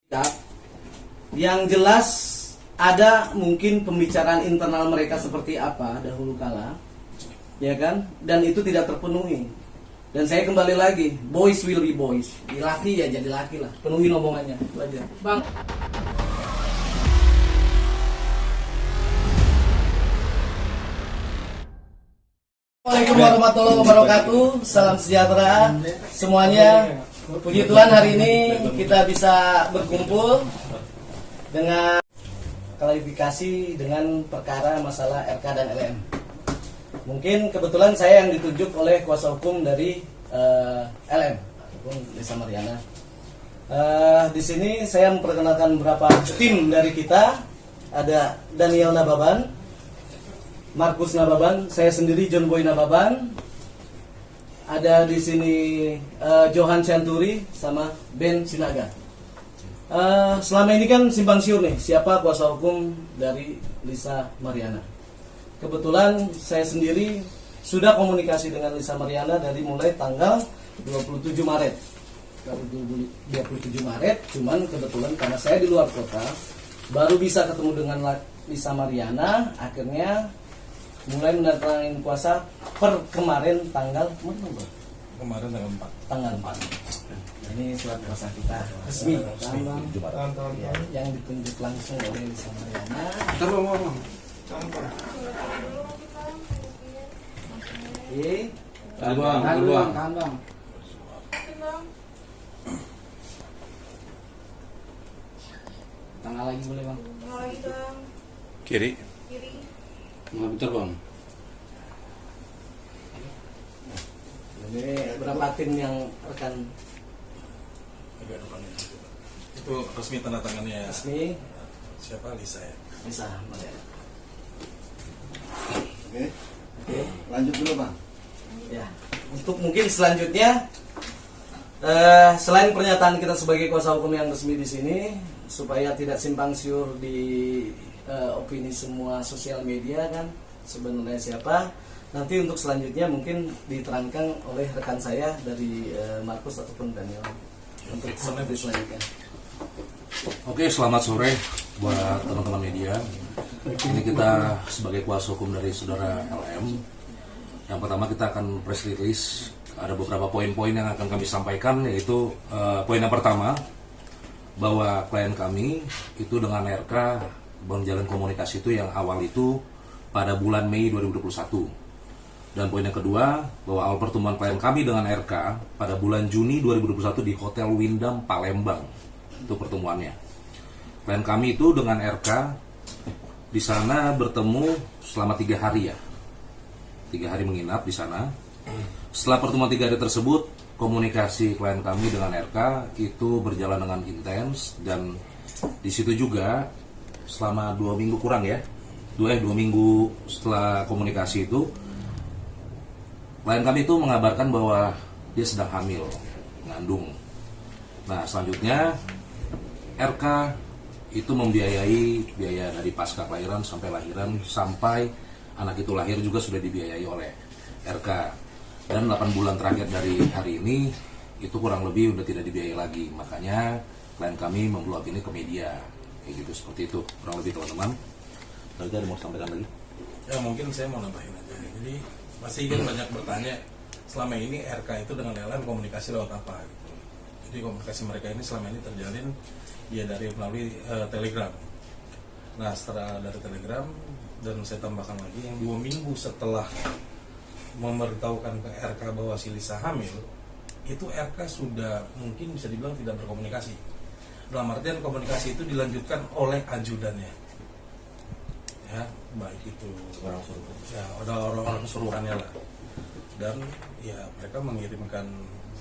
Ya, yang jelas ada mungkin pembicaraan internal mereka seperti apa dahulu kala, ya kan? Dan itu tidak terpenuhi. Dan saya kembali lagi, boys will be boys. Laki ya jadi laki lah, penuhi omongannya, itu aja. Bang. Assalamualaikum warahmatullahi wabarakatuh. Salam sejahtera semuanya. Puji Tuhan, hari ini kita bisa berkumpul dengan klarifikasi dengan perkara masalah RK dan LM. Mungkin kebetulan saya yang ditunjuk oleh kuasa hukum dari LM ataupun Lisa Mariana. Di sini saya memperkenalkan beberapa tim dari kita. Ada Daniel Nababan, Markus Nababan, saya sendiri John Boy Nababan. Ada di sini Johan Centuri sama Ben Sinaga. Selama ini kan simpang siur nih, siapa kuasa hukum dari Lisa Mariana. Kebetulan saya sendiri sudah komunikasi dengan Lisa Mariana dari mulai tanggal 27 Maret. 27 Maret, cuman kebetulan karena saya di luar kota, baru bisa ketemu dengan Lisa Mariana, akhirnya mulai mendatangin kuasa per kemarin tanggal kemarin tanggal 4. Ini surat kuasa kita resmi yang ditunjuk langsung oleh Lisa Mariana. Tahan bang. Tengah lagi boleh bang. Kiri. Bentar bang. Ini berapa tim yang akan Itu resmi tanda tangannya. resmi? Siapa? Lisa ya. Lisa Mariana. Oke. Lanjut dulu bang. Ya, untuk mungkin selanjutnya, selain pernyataan kita sebagai kuasa hukum yang resmi di sini, supaya tidak simpang siur di opini semua sosial media kan sebenarnya siapa. Nanti untuk selanjutnya mungkin diterangkan oleh rekan saya dari Markus ataupun Daniel untuk selanjutnya. Oke, selamat sore buat teman-teman media. Ini kita sebagai kuasa hukum dari saudara LM. Yang pertama kita akan press release. Ada beberapa poin-poin yang akan kami sampaikan, yaitu poin yang pertama, bahwa klien kami itu dengan RK menjalin komunikasi itu yang awal itu pada bulan Mei 2021. Dan poin yang kedua, bahwa awal pertemuan klien kami dengan RK pada bulan Juni 2021 di Hotel Windham Palembang. Itu pertemuannya. Klien kami itu dengan RK di sana bertemu selama 3 hari ya. 3 hari menginap di sana. Setelah pertemuan 3 hari tersebut, komunikasi klien kami dengan RK itu berjalan dengan intens, dan di situ juga selama 2 minggu kurang ya, 2 minggu setelah komunikasi itu, klien kami itu mengabarkan bahwa dia sedang hamil, mengandung. Nah selanjutnya RK itu membiayai biaya dari pasca kelahiran sampai lahiran, sampai anak itu lahir juga sudah dibiayai oleh RK. Dan 8 bulan terakhir dari hari ini itu kurang lebih udah tidak dibiayai lagi. Makanya klien kami memblog ini ke media. Kayak gitu, seperti itu kurang lebih teman-teman. Lalu ada mau sampaikan lagi? Ya mungkin saya mau nambahin aja. Jadi masih kan banyak bertanya selama ini RK itu dengan LM komunikasi lewat apa gitu. Jadi komunikasi mereka ini selama ini terjalin ya dari melalui Telegram. Nah setelah dari Telegram, dan saya tambahkan lagi yang 2 minggu setelah memberitahukan ke RK bahwa si Lisa hamil, itu RK sudah mungkin bisa dibilang tidak berkomunikasi. Dalam artian komunikasi itu dilanjutkan oleh ajudannya, ya baik itu Orang suruh. ya ada orang-orang suruhannya lah. Dan ya mereka mengirimkan,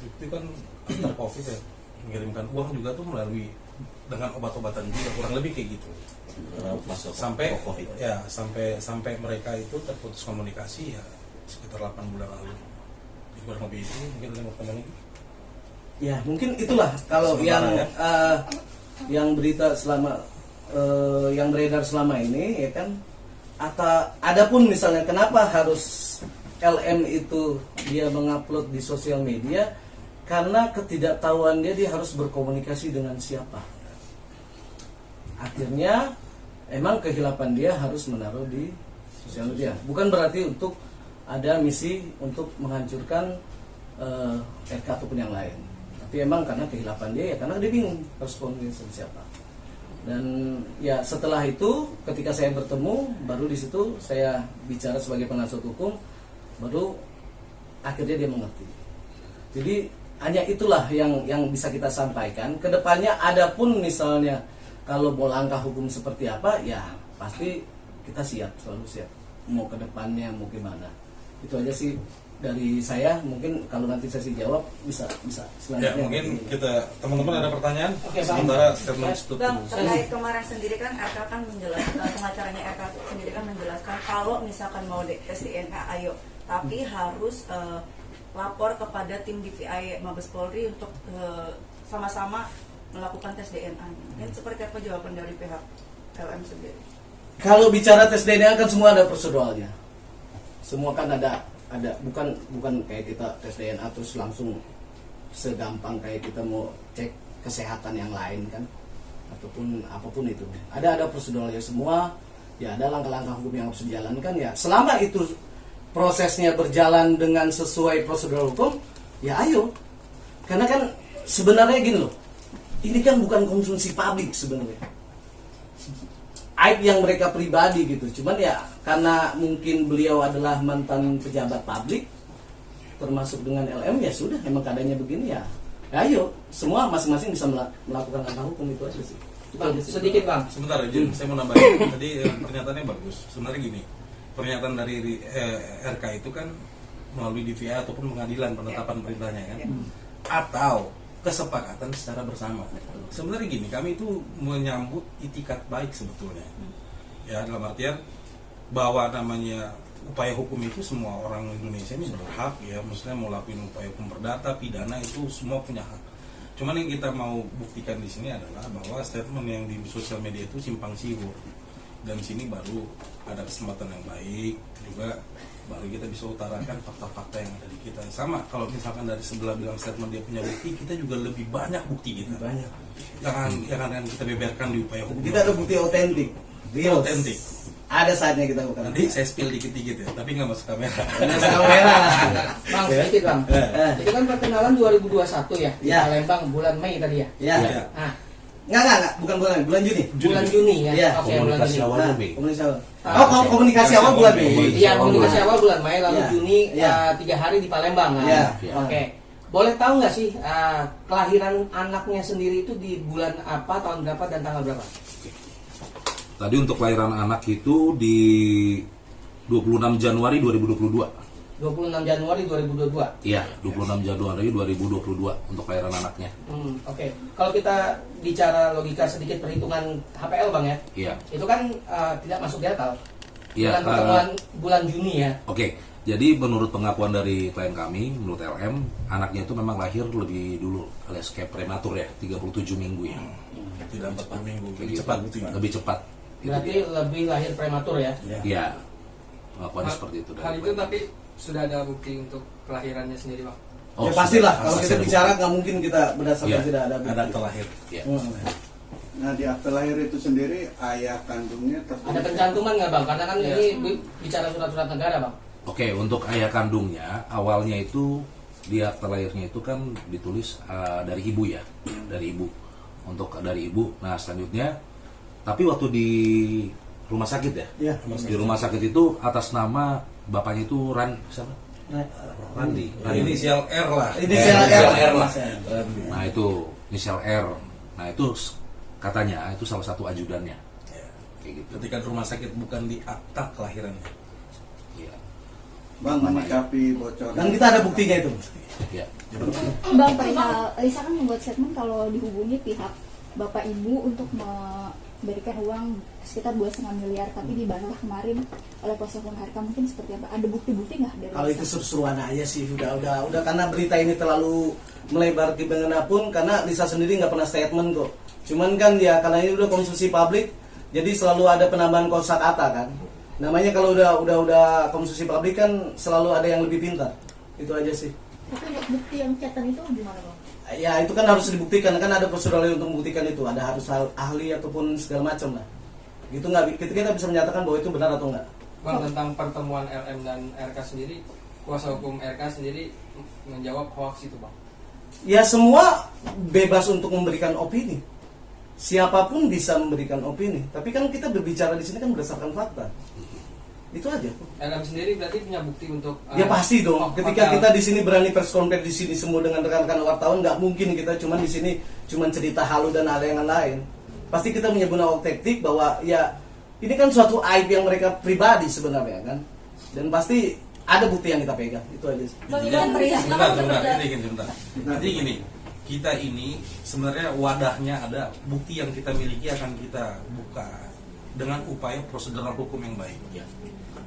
itu kan after covid ya, mengirimkan uang juga tuh melalui dengan obat-obatan juga, kurang lebih kayak gitu. Sampai ya sampai mereka itu terputus komunikasi ya sekitar 8 bulan lalu. Jadi kurang lebih itu, mungkin ada mau tambah lagi. Ya mungkin itulah kalau Sementara, yang berita selama yang beredar selama ini ya kan. Atau adapun misalnya kenapa harus LM itu dia mengupload di sosial media, karena ketidaktahuan dia harus berkomunikasi dengan siapa. akhirnya emang kehilapan dia harus menaruh di sosial media. Bukan berarti untuk ada misi untuk menghancurkan RK ataupun yang lain. Tapi emang karena kehilapan dia ya karena dia bingung harus komunikasi sama siapa. Dan ya setelah itu ketika saya bertemu baru di situ saya bicara sebagai penasihat hukum, baru akhirnya dia mengerti. Jadi hanya itulah yang bisa kita sampaikan. Kedepannya adapun misalnya kalau mau langkah hukum seperti apa, ya pasti kita siap, selalu siap. Mau kedepannya mau gimana. Itu aja sih dari saya. Mungkin kalau nanti sesi jawab bisa Ya, selanjutnya. mungkin kita teman-teman ada pertanyaan. Oke, Bang. Sementara statement Bang, terkait kemarin sendiri kan RK kan menjelaskan, pengacaranya RK sendiri kan menjelaskan kalau misalkan mau tes DNA ayo, tapi harus lapor kepada tim DVI Mabes Polri untuk sama-sama melakukan tes DNA. Dan seperti apa jawaban dari pihak LM sendiri? Kalau bicara tes DNA kan semua ada proseduralnya. Semua kan ada bukan kayak kita tes DNA terus langsung segampang kayak kita mau cek kesehatan yang lain kan, ataupun apapun itu. Ada proseduralnya semua. Ya ada langkah-langkah hukum yang harus dijalankan ya. Selama itu prosesnya berjalan dengan sesuai prosedur hukum, ya ayo. Karena kan sebenarnya gini loh. Ini kan bukan konsumsi publik sebenarnya. Aib yang mereka pribadi gitu. Cuman ya karena mungkin beliau adalah mantan pejabat publik termasuk dengan LM, ya sudah emang keadaannya begini ya. Ya ayo, semua masing-masing bisa melakukan langkah hukum. Itu aja sih. Bang, sedikit Bang. Sebentar izin, saya mau nambahin. Tadi pernyataannya bagus. Sebenarnya gini, pernyataan dari RK itu kan melalui DVI ataupun pengadilan penetapan perintahnya kan, atau kesepakatan secara bersama. Sebenarnya gini, kami itu menyambut itikat baik sebetulnya. Ya dalam artian bahwa namanya upaya hukum itu semua orang Indonesia ini berhak ya, maksudnya mau lakuin upaya hukum perdata, pidana itu semua punya hak. Cuman yang kita mau buktikan di sini adalah bahwa statement yang di sosial media itu simpang siur. Dan sini baru ada kesempatan yang baik juga, baru kita bisa utarakan fakta-fakta yang ada di kita. Sama kalau misalkan dari sebelah bilang statement dia punya bukti, kita juga lebih banyak bukti kita. Banyak. Yang akan kita beberkan di upaya hukum. Kita ada bukti otentik. Real. Otentik. Ada saatnya kita bukan. Nanti saya spill dikit-dikit ya, tapi nggak masuk kamera. Nasi kamera. Bang, sedikit Bang. Itu kan perkenalan 2021 ya, di Ya. Palembang bulan Mei tadi ya. Ya. Ya. Nah, Enggak, bukan bulan Juni. bulan Juni ya. Iya. Oke, bulan Komunikasi Juni. awal Mei. Komunikasi awal. Ah, Oh, komunikasi awal bulan Mei. Iya, komunikasi awal bulan Mei, lalu Iya. Juni Iya. 3 hari di Palembang. Kan? Iya. Oke. Boleh tahu nggak sih kelahiran anaknya sendiri itu di bulan apa, tahun berapa, dan tanggal berapa? Tadi untuk kelahiran anak itu di 26 Januari 2022. 26 Januari 2022. Iya, 26 Januari 2022 untuk kelahiran anaknya. Oke. Kalau kita bicara logika sedikit perhitungan HPL Bang ya, Iya. itu kan tidak masuk di akal. Iya, Bulan pertemuan bulan Juni ya. Oke, jadi menurut pengakuan dari klien kami, menurut LM, anaknya itu memang lahir lebih dulu alias kayak prematur ya, 37 minggu ya. Tidak 40 minggu, lebih Gitu. cepat buktinya. Lebih cepat. Itu Berarti dia. lebih lahir prematur ya. Iya, pengakuannya seperti itu. Hal dari itu klien. tapi sudah ada bukti untuk kelahirannya sendiri Bang. Oh, Ya pastilah sudah, kalau asas kita ada bicara bukti. nggak mungkin kita berdasarkan Iya. tidak ada bukti. Ada terlahir. Iya. Nah di akte lahir itu sendiri ayah kandungnya tertulis. Ada pencantuman nggak Bang? Karena kan Iya. ini bicara surat-surat negara Bang. Oke, untuk ayah kandungnya awalnya itu di akte lahirnya itu kan ditulis dari ibu ya, dari ibu. Untuk dari ibu. Nah selanjutnya, tapi waktu di rumah sakit ya, Iya. di rumah sakit itu atas nama bapaknya itu siapa? Randi. Inisial R lah. Inisial R lah. lah. Nah itu inisial R. Nah itu katanya itu salah satu ajudannya. Ya. Kayak gitu. Ketika di rumah sakit bukan di akta kelahirannya. Iya. Bang menyikapi bocor. Dan kita ada buktinya itu. Iya. Bang, perihal Lisa kan membuat statement kalau dihubungi pihak bapak ibu untuk memberikan uang sekitar 2,5 miliar, tapi dibantah kemarin oleh kuasa hukum Harka. Mungkin seperti apa? Ada bukti-bukti nggak dari Kalau itu Lisa? seru-seruan aja sih, udah karena berita ini terlalu melebar dimanapun, karena Lisa sendiri nggak pernah statement kok. Cuman kan ya karena ini udah konsumsi publik, jadi selalu ada penambahan kosakata kan. Namanya kalau udah konsumsi publik kan selalu ada yang lebih pintar. Itu aja sih. Tapi untuk bukti yang chatan itu gimana Bang? ya itu kan harus dibuktikan, kan ada prosedur untuk membuktikan itu, ada harus ahli ataupun segala macam lah. Gitu nggak, kita bisa menyatakan bahwa itu benar atau enggak. Bang, tentang pertemuan LM dan RK sendiri, kuasa hukum RK sendiri menjawab hoax itu bang. Ya semua bebas untuk memberikan opini. Siapapun bisa memberikan opini. Tapi kan kita berbicara di sini kan berdasarkan fakta. Itu aja. LM sendiri berarti punya bukti untuk Ya pasti dong. Ketika hotel. kita di sini berani press conference di sini semua dengan rekan-rekan wartawan, nggak mungkin kita cuma di sini cuma cerita halu dan ada yang lain. Pasti kita punya guna taktik bahwa ya ini kan suatu aib yang mereka pribadi sebenarnya kan. Dan pasti ada bukti yang kita pegang. Itu aja. Sebentar. Jadi gini, kita ini sebenarnya wadahnya ada, bukti yang kita miliki akan kita buka dengan upaya prosedural hukum yang baik.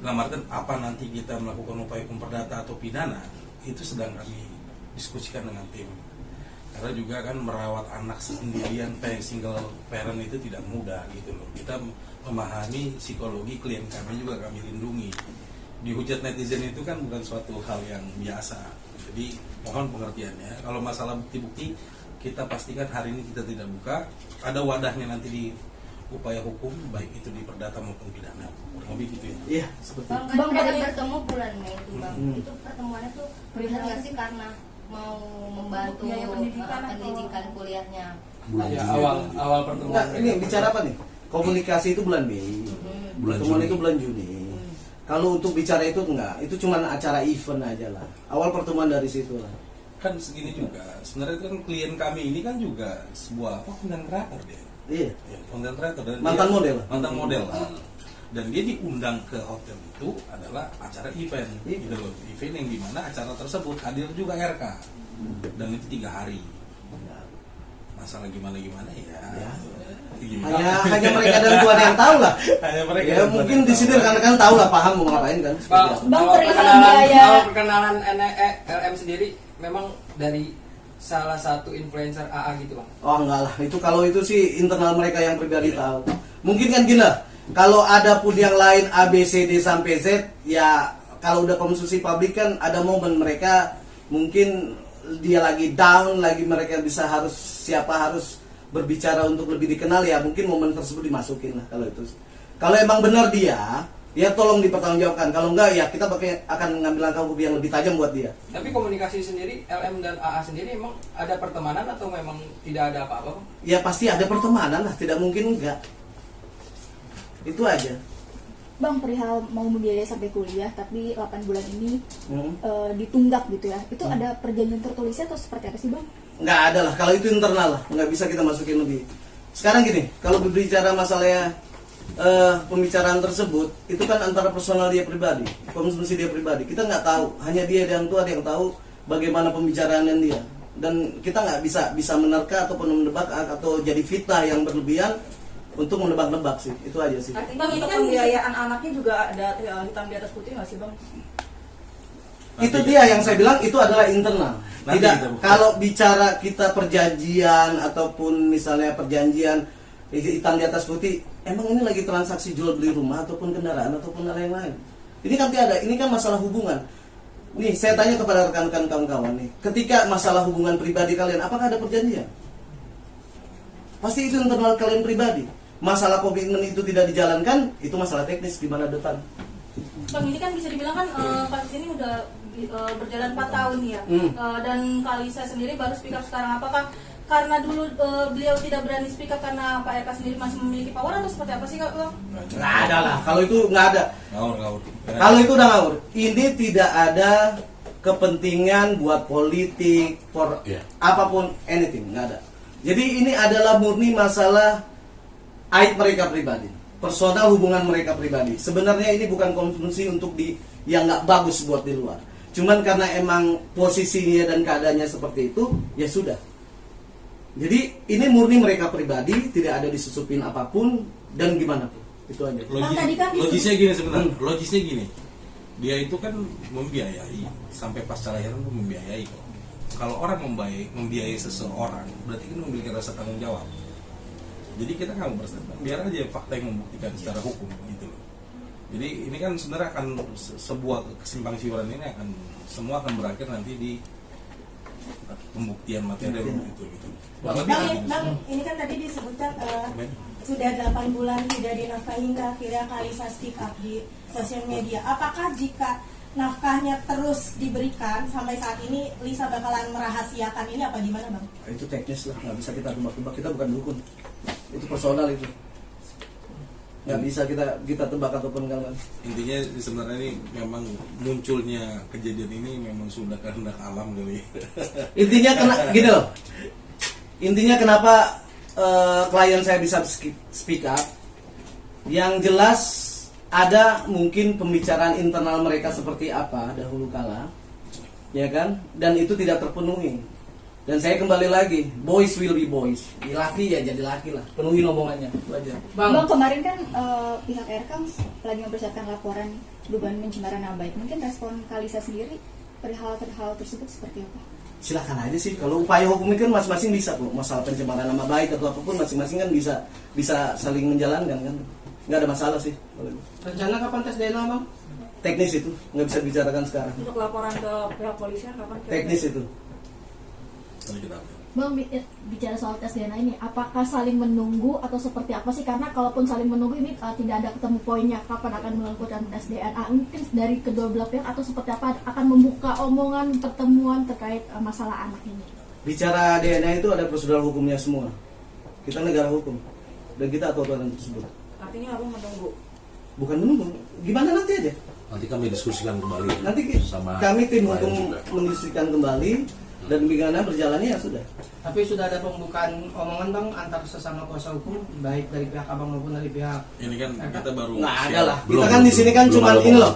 Dalam artian apa nanti kita melakukan upaya hukum perdata atau pidana itu sedang kami diskusikan dengan tim. Karena juga kan merawat anak sendirian, single parent itu tidak mudah gitu loh. Kita memahami psikologi klien kami juga kami lindungi. Dihujat netizen itu kan bukan suatu hal yang biasa. Jadi mohon pengertiannya. Kalau masalah bukti-bukti kita pastikan hari ini kita tidak buka. Ada wadahnya nanti di upaya hukum baik itu di perdata maupun pidana. Kurang lebih gitu ya. Iya, seperti Bang, kan ada bertemu bulan Mei itu bang. Itu pertemuannya tuh benar nggak sih karena mau membantu Biaya pendidikan pendidikan kuliahnya? Ya, awal pertemuan. Enggak, ini bicara apa nih? Komunikasi itu bulan Mei. Pertemuan Juni. itu bulan Juni. Kalau untuk bicara itu enggak, itu cuma acara event aja lah. Awal pertemuan dari situ lah. Kan segini juga. Sebenarnya itu kan klien kami ini kan juga sebuah content creator dia. Iya. Ya, content creator dan Mantan dia- model. Mantan model. Dan dia diundang ke hotel itu adalah acara event, Iya. gitu loh. Event yang dimana acara tersebut hadir juga RK. Dan itu 3 hari. Masalah gimana ya. Hanya mereka dan Tuhan yang tahu lah. Hanya mereka Ya dan Tuhan mungkin yang di sini tahu. rekan-rekan tahu lah, paham mau ngapain kan. Seperti Bang, apa. Bang, awal perihal perkenalan, biaya. awal perkenalan LM sendiri memang dari salah satu influencer AA gitu bang. Oh enggak lah, itu kalau itu sih internal mereka yang pribadi tahu. Mungkin kan gini lah, kalau ada pun yang lain A, B, C, D sampai Z, ya kalau udah konsumsi publik kan ada momen mereka mungkin dia lagi down, lagi mereka bisa harus berbicara untuk lebih dikenal, ya mungkin momen tersebut dimasukin lah kalau itu. Kalau emang benar dia, ya tolong dipertanggungjawabkan. Kalau enggak ya kita akan mengambil langkah hukum yang lebih tajam buat dia. Tapi komunikasi sendiri LM dan AA sendiri memang ada pertemanan atau memang tidak ada apa-apa bang? Ya pasti ada pertemanan lah, tidak mungkin enggak. Itu aja. Bang, perihal mau membiayai sampai kuliah tapi 8 bulan ini Hmm. ditunggak gitu ya. Itu ada perjanjian tertulisnya atau seperti apa sih bang? Nggak ada lah, kalau itu internal lah, nggak bisa kita masukin lebih. Sekarang gini, kalau berbicara masalahnya pembicaraan tersebut, itu kan antara personal dia pribadi, konsumsi dia pribadi. Kita nggak tahu, hanya dia dan Tuhan yang tahu bagaimana pembicaraan dia. Dan kita nggak bisa menerka ataupun menebak atau jadi fitnah yang berlebihan untuk menebak-nebak sih, itu aja sih. Artinya untuk pembiayaan anaknya juga ada hitam di atas putih nggak sih bang? Itu dia yang saya bilang itu adalah internal. Nanti Tidak, kita buka. kalau bicara kita perjanjian ataupun misalnya perjanjian hitam di atas putih, emang ini lagi transaksi jual beli rumah ataupun kendaraan ataupun hal yang lain. Ini kan tidak ada, ini kan masalah hubungan. Nih, saya tanya kepada rekan-rekan kawan-kawan nih, ketika masalah hubungan pribadi kalian, apakah ada perjanjian? Pasti itu internal kalian pribadi. Masalah komitmen itu tidak dijalankan, itu masalah teknis gimana depan. Bang, ini kan bisa dibilang kan kasus ini udah berjalan 4 tahun ya. Dan Kalisa sendiri baru speak up sekarang. Apakah karena dulu beliau tidak berani speak up karena Pak RK sendiri masih memiliki power atau seperti apa sih Kak Bang? Nggak ada lah, kalau itu nggak ada. Ngawur. Kalau itu udah ngawur. Ini tidak ada kepentingan buat politik, for Iya. apapun, anything, nggak ada. Jadi ini adalah murni masalah aib mereka pribadi, personal hubungan mereka pribadi. Sebenarnya ini bukan konsumsi untuk yang nggak bagus buat di luar. Cuman karena emang posisinya dan keadaannya seperti itu, ya sudah. Jadi ini murni mereka pribadi, tidak ada disusupin apapun dan gimana pun. Itu aja. Tadi kan Logisnya gini sebenarnya. Logisnya gini. Dia itu kan membiayai sampai pasca lahiran pun membiayai kok. Kalau orang membiayai seseorang, berarti kan memiliki rasa tanggung jawab. Jadi kita nggak mau berstatement, biar aja fakta yang membuktikan secara hukum gitu loh. Jadi ini kan sebenarnya akan sebuah kesimpang siuran ini semua akan berakhir nanti di pembuktian material itu gitu. Bang, ini kan tadi disebutkan sudah 8 bulan tidak dinafkahi hingga akhirnya Kalisa speak up di sosial media. Apakah jika nafkahnya terus diberikan sampai saat ini Lisa bakalan merahasiakan ini apa gimana Bang? Itu teknis lah, nggak bisa kita tebak-tebak, kita bukan dukun, itu personal itu, nggak bisa kita tebak ataupun enggak. Intinya sebenarnya ini memang munculnya kejadian ini memang sudah kehendak alam kali. Intinya gini loh, intinya kenapa klien saya bisa speak up, yang jelas ada mungkin pembicaraan internal mereka seperti apa dahulu kala, ya kan, dan itu tidak terpenuhi. Dan saya kembali lagi, boys will be boys, laki ya jadi laki lah, penuhi omongannya, itu aja. Bang, kemarin kan pihak RK lagi mempersiapkan laporan dugaan pencemaran nama baik. Mungkin respon Kalisa sendiri perihal tersebut seperti apa? Silakan aja sih, kalau upaya hukum itu kan masing-masing bisa kok, masalah pencemaran nama baik atau apapun masing-masing kan bisa saling menjalankan kan, nggak ada masalah sih. Rencana kapan tes DNA Bang? Teknis itu nggak bisa dibicarakan sekarang. Untuk laporan ke pihak polisian kapan? Teknis itu. Bang, bicara soal tes DNA ini, apakah saling menunggu atau seperti apa sih? Karena kalaupun saling menunggu ini tidak ada ketemu poinnya kapan akan melakukan tes DNA. Mungkin dari kedua belah pihak atau seperti apa akan membuka omongan pertemuan terkait masalah anak ini. Bicara DNA itu ada prosedur hukumnya semua. Kita negara hukum dan kita aturan tersebut. Artinya aku menunggu. Bukan menunggu, gimana nanti aja. Nanti kami diskusikan kembali. Nanti sama kami tim klien hukum juga mendiskusikan kembali dan bagaimana berjalannya ya sudah. Tapi sudah ada pembukaan omongan Bang antar sesama kuasa hukum baik dari pihak Abang maupun dari pihak Ini kan kita baru nggak ada lah. Belum, Kita kan di sini kan belum cuma ada ini omongan. loh.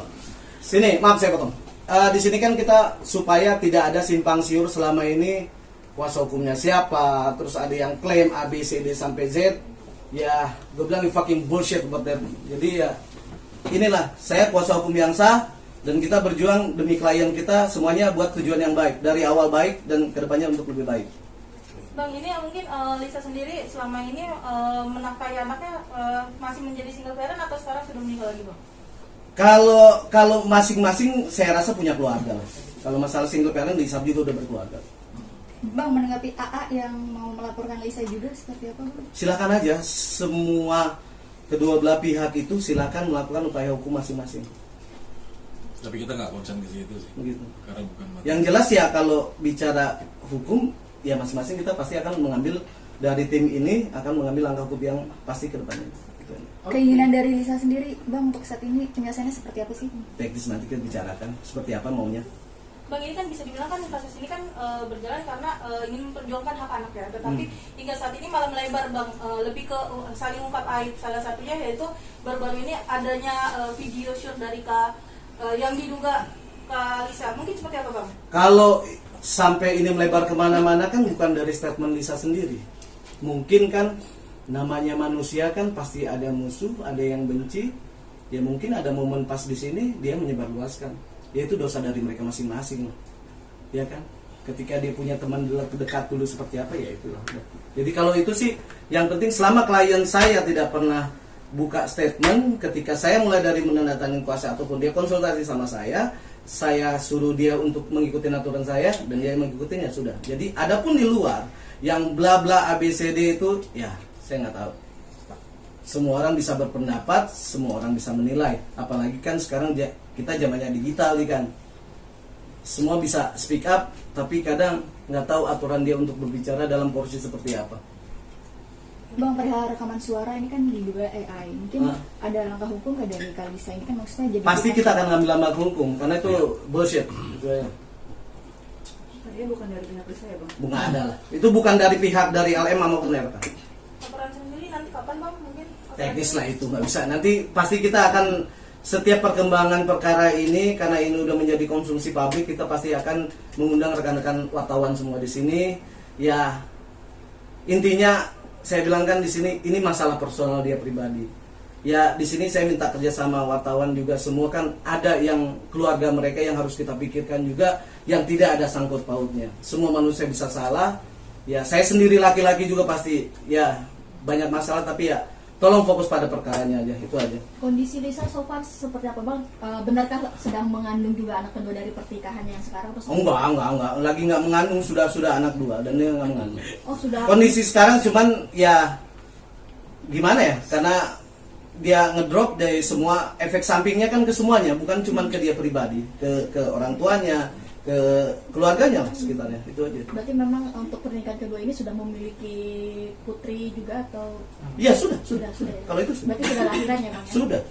Sini, maaf saya potong. Di sini kan kita supaya tidak ada simpang siur selama ini kuasa hukumnya siapa, terus ada yang klaim A B C D sampai Z. Ya, gue bilang ini fucking bullshit buat them. Jadi ya inilah saya kuasa hukum yang sah dan kita berjuang demi klien kita semuanya buat tujuan yang baik, dari awal baik dan kedepannya untuk lebih baik. Bang, ini mungkin Lisa sendiri selama ini menafkahi anaknya masih menjadi single parent atau sekarang sudah meninggal lagi Bang? Kalau masing-masing saya rasa punya keluarga lah. Kalau masalah single parent Lisa juga udah berkeluarga. Bang, menanggapi AA yang mau melaporkan Lisa juga seperti apa Bang? Silakan aja, semua kedua belah pihak itu silakan melakukan upaya hukum masing-masing. Tapi kita nggak konsen ke situ sih. Begitu. Karena bukan materi. Yang jelas ya kalau bicara hukum ya masing-masing kita pasti akan mengambil dari tim ini akan mengambil langkah hukum yang pasti ke depannya. Gitu aja. Keinginan dari Lisa sendiri Bang untuk saat ini penyelesaiannya seperti apa sih? Teknis nanti kita bicarakan seperti apa maunya. Bang, ini kan bisa dibilang kan kasus ini kan berjalan karena ingin memperjuangkan hak anak ya, tetapi hingga saat ini malah melebar Bang, lebih ke saling ungkap aib. Salah satunya yaitu baru-baru ini adanya video shoot dari yang diduga Kak Lisa. Mungkin seperti apa Bang? Kalau sampai ini melebar kemana-mana kan bukan dari statement Lisa sendiri. Mungkin kan namanya manusia kan pasti ada musuh, ada yang benci. Ya mungkin ada momen pas di sini dia menyebarluaskan. Ya itu dosa dari mereka masing-masing, ya kan? Ketika dia punya teman dekat dulu seperti apa ya itulah. Jadi kalau itu sih yang penting selama klien saya tidak pernah buka statement ketika saya mulai dari menandatangani kuasa ataupun dia konsultasi sama saya suruh dia untuk mengikuti aturan saya dan dia mengikutinya sudah. Jadi adapun di luar yang bla bla ABCD itu ya saya nggak tahu. Semua orang bisa berpendapat, semua orang bisa menilai. Apalagi kan sekarang kita zamannya digital nih kan. Semua bisa speak up, tapi kadang nggak tahu aturan dia untuk berbicara dalam porsi seperti apa. Bang, perihal rekaman suara ini kan diduga AI. Mungkin ada langkah hukum nggak dari Kalisa ini kan maksudnya jadi pasti kita akan ngambil langkah hukum karena itu bullshit. Gitu ya. Artinya bukan dari pihak Lisa ya Bang? Bukan ada lah. Itu bukan dari pihak dari LM maupun RK. Laporan sendiri nanti kapan Bang? Mungkin Teknis lah itu nggak bisa. Nanti pasti kita akan setiap perkembangan perkara ini karena ini udah menjadi konsumsi publik kita pasti akan mengundang rekan-rekan wartawan semua di sini. Ya intinya saya bilang kan di sini ini masalah personal dia pribadi. Ya di sini saya minta kerjasama wartawan juga, semua kan ada yang keluarga mereka yang harus kita pikirkan juga yang tidak ada sangkut pautnya. Semua manusia bisa salah. Ya saya sendiri laki-laki juga pasti ya banyak masalah, tapi ya tolong fokus pada perkaranya aja, itu aja. Kondisi Lisa so far seperti apa bang? Benarkah sedang mengandung juga anak kedua dari pernikahan yang sekarang? Atau Enggak, lagi nggak mengandung, sudah anak 2 dan dia nggak mengandung. Oh sudah. Kondisi sekarang cuman ya gimana ya, karena dia ngedrop dari semua, efek sampingnya kan ke semuanya, bukan cuman ke dia pribadi, ke orang tuanya, ke keluarganya lah sekitarnya, itu aja. Berarti memang untuk pernikahan kedua ini sudah memiliki putri juga atau? Iya sudah. Ya. Kalau itu sudah. Berarti sudah lahiran ya bang? Ya? Sudah.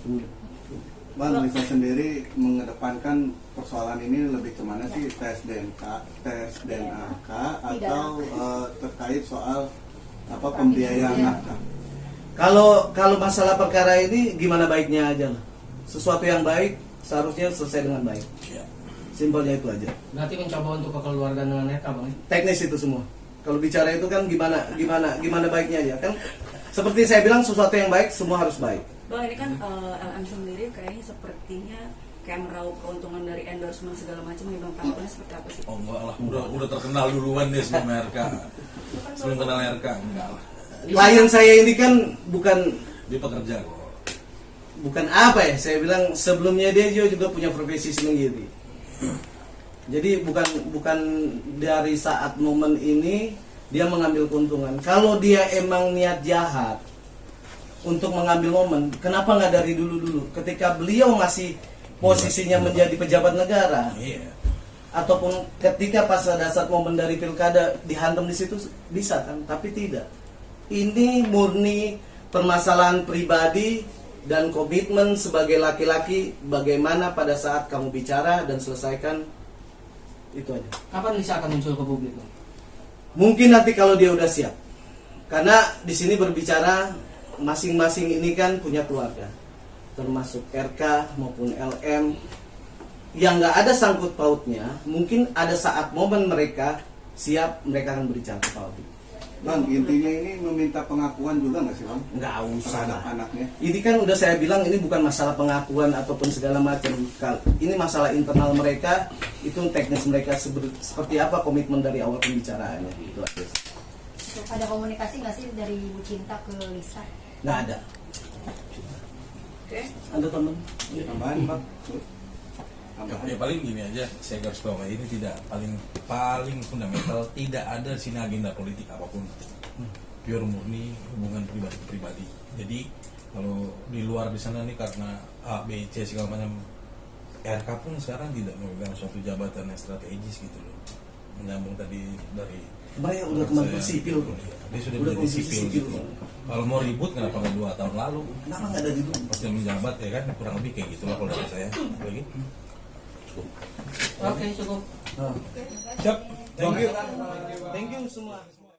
Bang, Lisa sendiri mengedepankan persoalan ini lebih kemana sih? Tes DNA atau terkait soal pembiayaan nafkah? Kalau masalah perkara ini gimana baiknya aja lah. Sesuatu yang baik seharusnya selesai dengan baik. Simpelnya itu aja. Berarti mencoba untuk kekeluargaan dengan RK bang? Teknis itu semua. Kalau bicara itu kan gimana baiknya aja kan. Seperti saya bilang, sesuatu yang baik semua harus baik. Bang, ini kan LM sendiri kayaknya sepertinya kayak meraup keuntungan dari endorsement segala macam nih bang, tanggapannya seperti apa sih? Oh enggak lah, udah terkenal duluan deh sebelum RK. Sebelum kenal RK, enggak lah. Klien saya ini kan bukan Dia pekerja kok. Bukan apa ya, saya bilang sebelumnya dia juga punya profesi sendiri. Jadi bukan dari saat momen ini dia mengambil keuntungan. Kalau dia emang niat jahat untuk mengambil momen, kenapa nggak dari dulu ketika beliau masih posisinya menjadi pejabat negara? Iya. Ataupun ketika pas ada saat momen dari pilkada dihantam di situ bisa kan, tapi tidak. Ini murni permasalahan pribadi dan komitmen sebagai laki-laki, bagaimana pada saat kamu bicara dan selesaikan, itu aja. Kapan Lisa akan muncul ke publik bang? Mungkin nanti kalau dia udah siap, karena di sini berbicara masing-masing ini kan punya keluarga, termasuk RK maupun LM yang nggak ada sangkut pautnya. Mungkin ada saat momen mereka siap, mereka akan berbicara ke publik. Bang, intinya ini meminta pengakuan juga nggak sih bang? Nggak usah Terhadap lah. anaknya. Ini kan udah saya bilang, ini bukan masalah pengakuan ataupun segala macam. Ini masalah internal mereka, itu teknis mereka seperti apa komitmen dari awal pembicaraannya. Itu aja. Ada komunikasi nggak sih dari Ibu Cinta ke Lisa? Nggak ada. Oke. Ada teman? Tambahan bang. Ya paling gini aja, saya garis bawahi ini tidak paling fundamental, tidak ada sini agenda politik apapun, pure murni hubungan pribadi ke pribadi. Jadi kalau di luar di sana nih karena A, B, C segala macam, RK pun sekarang tidak memegang suatu jabatan yang strategis gitu loh. Menyambung tadi dari Mereka udah kemarin sipil. Dia sudah Udah menjadi posisi sipil sipil. gitu. Kalau mau ribut kenapa nggak 2 tahun lalu? Kenapa nggak dari dulu? Pas dia menjabat ya kan, kurang lebih kayak gitulah kalau dari saya. Lagi. Oke, cukup. Siap. Thank you semua.